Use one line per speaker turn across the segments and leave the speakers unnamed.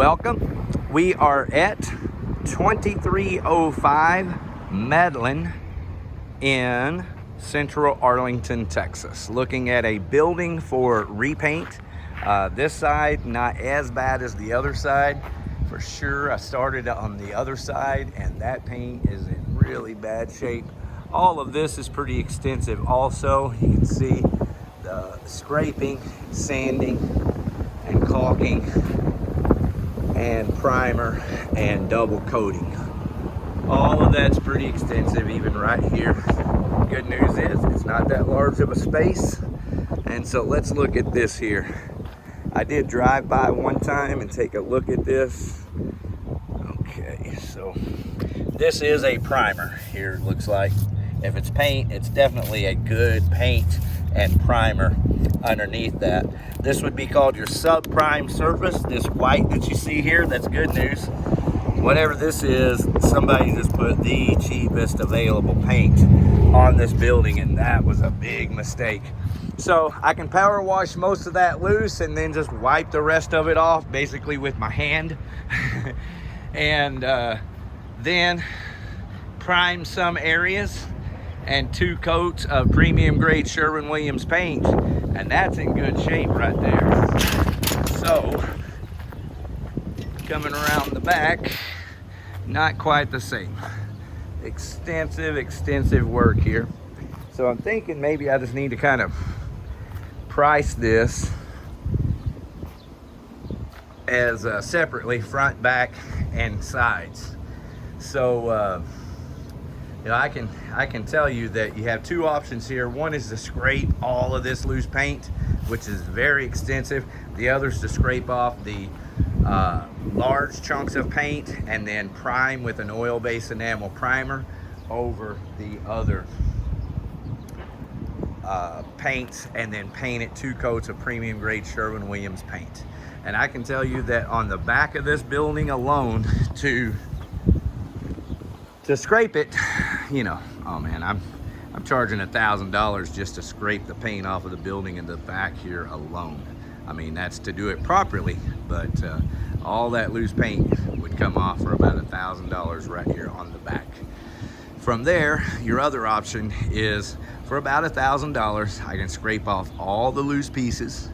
Welcome. We are at 2305 Medlin in central Arlington, Texas. Looking at a building for repaint. This side, not as bad as the other side. For sure, I started on the other side and that paint is in really bad shape. All of this is pretty extensive also. You can see the scraping, sanding, and caulking, and primer, and double coating. All of that's pretty extensive, even right here. Good news is it's not that large of a space. And so let's look at this here. I did drive by one time and take a look at this. Okay, so this is a primer here, it looks like. If it's paint, it's definitely a good paint and primer underneath that. This would be called your subprime surface. This white that you see here, that's good news. Whatever this is, somebody just put the cheapest available paint on this building, and that was a big mistake. So I can power wash most of that loose and then just wipe the rest of it off basically with my hand. And then prime some areas and 2 coats of premium grade Sherwin-Williams paint, and that's in good shape right there. So coming around the back, not quite the same. Extensive work here. So I'm thinking maybe I just need to kind of price this as separately, front, back, and sides. So you know, I can tell you that you have 2 options here. One is to scrape all of this loose paint, which is very extensive. The other is to scrape off the large chunks of paint and then prime with an oil-based enamel primer over the other paints, and then paint it 2 coats of premium grade Sherwin-Williams paint. And I can tell you that on the back of this building alone, to scrape it, you know, oh man, I'm charging $1,000 just to scrape the paint off of the building in the back here alone. I mean, that's to do it properly, but all that loose paint would come off for about $1,000 right here on the back. From there, your other option is for about $1,000, I can scrape off all the loose pieces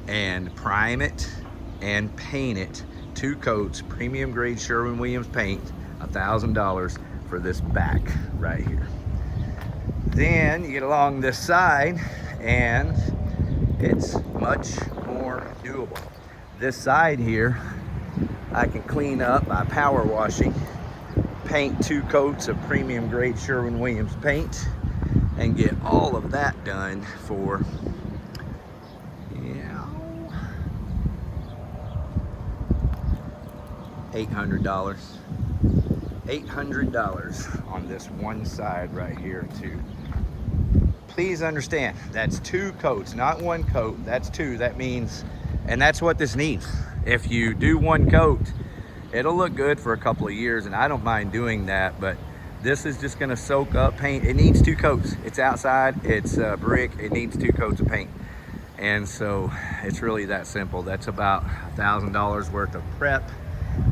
and prime it and paint it 2 coats premium grade Sherwin-Williams paint, $1,000 for this back right here. Then you get along this side and it's much more doable. This side here, I can clean up by power washing, paint 2 coats of premium grade Sherwin-Williams paint, and get all of that done for, yeah, $800. $800 on this one side right here too. Please understand, that's 2 coats, not 1 coat. That's 2. That means, and that's what this needs. If you do 1 coat, it'll look good for a couple of years, and I don't mind doing that, but this is just gonna soak up paint. It needs 2 coats. It's outside, it's brick, it needs 2 coats of paint. And so it's really that simple. That's about $1,000 worth of prep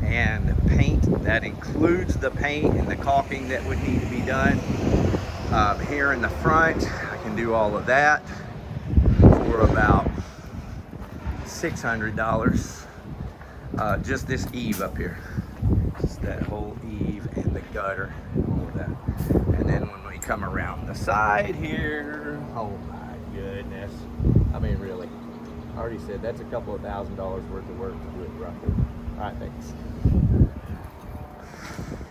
and paint. That includes the paint and the caulking that would need to be done. Here in the front, I can do all of that for about $600. Just this eave up here, just that whole eave and the gutter and all of that. And then when we come around the side here, oh my goodness, I mean really, I already said that's a couple of $1,000 worth of work to do it roughly. All right, thanks.